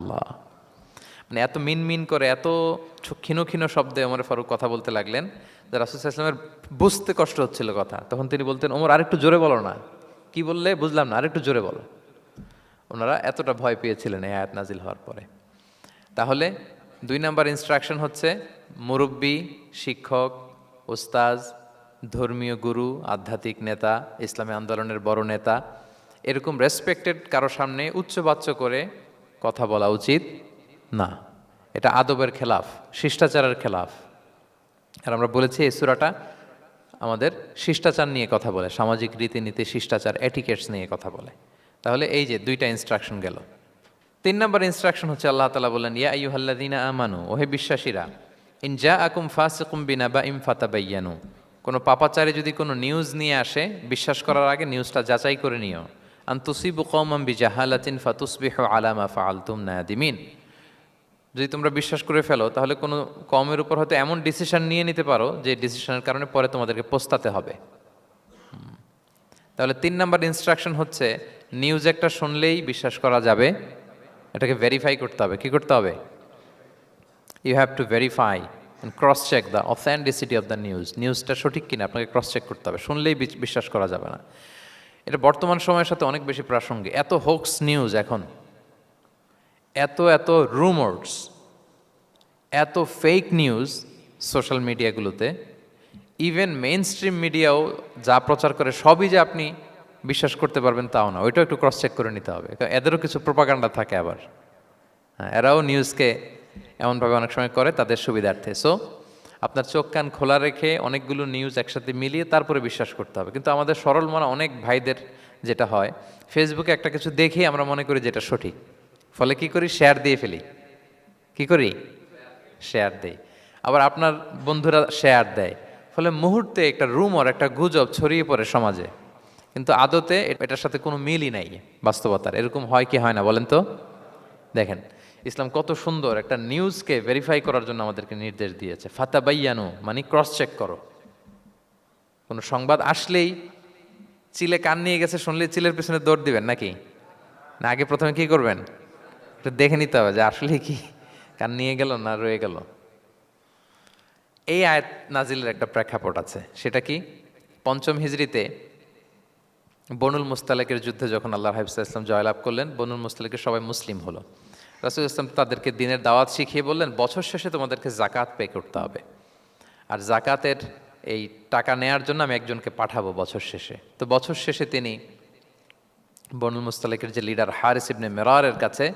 আল্লাহ, মানে এত মিন মিন করে এত ক্ষীণ ক্ষীণ শব্দে ওমর ফারুক কথা বলতে লাগলেন যে রাসূল সাল্লাল্লাহু আলাইহি ওয়াসাল্লামের বুঝতে কষ্ট হচ্ছিল কথা। তখন তিনি বলতেন, ওমর আরেকটু জোরে বলো না। কি বললে বুঝলাম না, আরেকটু জোরে বলো। ওনারা এতটা ভয় পেয়েছিলেন এই আয়াত নাজিল হওয়ার পরে। তাহলে 2 নাম্বার ইনস্ট্রাকশন হচ্ছে মুরব্বী, শিক্ষক, উস্তাজ, ধর্মীয় গুরু, আধ্যাত্মিক নেতা, ইসলামী আন্দোলনের বড় নেতা, এরকম রেসপেক্টেড কারো সামনে উচ্চবাচ্য করে কথা বলা উচিত না। এটা আদবের খেলাফ, শিষ্টাচারের খেলাফ। আর আমরা বলেছি এই সূরাটা আমাদের শিষ্টাচার নিয়ে কথা বলে, সামাজিক রীতিনীতি, শিষ্টাচার, এটিকেটস নিয়ে কথা বলে। তাহলে এই যে 2টা ইনস্ট্রাকশন গেল। 3 নম্বর ইনস্ট্রাকশন হচ্ছে আল্লাহ তাআলা বলেন, ইয়া আইয়ুহাল্লাযীনা আমানু, ওহে বিশ্বাসীরা, ইন জাআকুম ফাসিকুম বিনাবাইন ফাতাবায়ানু, কোনো পাপাচারী যদি কোনো নিউজ নিয়ে আসে, বিশ্বাস করার আগে নিউজটা যাচাই করে নিও। আন তুসিবু কওমান বিজাহালাতিন ফাতুসবিহু আলা মা ফাআলতুম নাদিমিন, যদি তোমরা বিশ্বাস করে ফেলো তাহলে কোনো কওমের উপর হয়তো এমন ডিসিশন নিয়ে নিতে পারো যে ডিসিশনের কারণে পরে তোমাদেরকে পস্তাতে হবে। তাহলে 3 নাম্বার ইনস্ট্রাকশন হচ্ছে নিউজ একটা শুনলেই বিশ্বাস করা যাবে, এটাকে ভেরিফাই করতে হবে। কি করতে হবে? You have to verify and cross check the authenticity of the news. নিউজটা সঠিক কিনা আপনাকে ক্রস চেক করতে হবে, শুনলেই বিশ্বাস করা যাবে না। এটা বর্তমান সময়ের সাথে অনেক বেশি প্রাসঙ্গিক। এত হোক্স নিউজ এখন, এত এত রুমার্স, এত ফেক নিউজ সোশ্যাল মিডিয়াগুলোতে, ইভেন মেইন স্ট্রিম মিডিয়াও যা প্রচার করে সবই যে আপনি বিশ্বাস করতে পারবেন তাও না, ওইটাও একটু ক্রস চেক করে নিতে হবে। কারণ এদেরও কিছু প্রোপাগান্ডা থাকে আবার। হ্যাঁ, এরাও নিউজকে এমনভাবে অনেক সময় করে তাদের সুবিধার্থে। সো আপনার চোখ কান খোলা রেখে অনেকগুলো নিউজ একসাথে মিলিয়ে তারপরে বিশ্বাস করতে হবে। কিন্তু আমাদের সরল মনা অনেক ভাইদের যেটা হয়, ফেসবুকে একটা কিছু দেখেই আমরা মনে করি যেটা সঠিক, ফলে কি করি? শেয়ার দিয়ে ফেলি। কি করি? শেয়ার দেই। আবার আপনার বন্ধুরা শেয়ার দেয়, ফলে মুহূর্তে একটা রুমর, একটা গুজব ছড়িয়ে পড়ে সমাজে। কিন্তু আদতে এটার সাথে কোনো মিলই নাই বাস্তবতার। এরকম হয় কি হয় না বলেন তো? দেখেন ইসলাম কত সুন্দর একটা নিউজকে ভেরিফাই করার জন্য আমাদেরকে নির্দেশ দিয়েছে। ফাতাবাইয়ানু মানে ক্রস চেক করো। কোনো সংবাদ আসলেই চিলে কান নিয়ে গেছে শুনলে চিলের পেছনে দৌড় দিবেন নাকি? না, আগে প্রথমে কি করবেন? একটু দেখে নিতে হবে যে আসলে কি কান নিয়ে গেল না রয়ে গেল। এই আয়াত নাজিলের একটা প্রেক্ষাপট আছে, সেটা কি? 5ম হিজরিতে বনুল মুস্তালিকের যুদ্ধে যখন আল্লাহর হাবিব সাল্লাল্লাহু আলাইহি ওয়াসাল্লাম জয়লাভ করলেন, বনুল মুস্তালিকের সবাই মুসলিম হলো। রাসূল ইসলাম তাদেরকে দ্বীনের দাওয়াত শিখিয়ে বললেন, বছর শেষে তোমাদেরকে যাকাত পে করতে হবে, আর যাকাতের এই টাকা নেয়ার জন্য আমি একজনকে পাঠাবো বছর শেষে। তো বছর শেষে তিনি বনুল মুস্তালিকের যে লিডার হারিস ইবনে মিরারের কাছে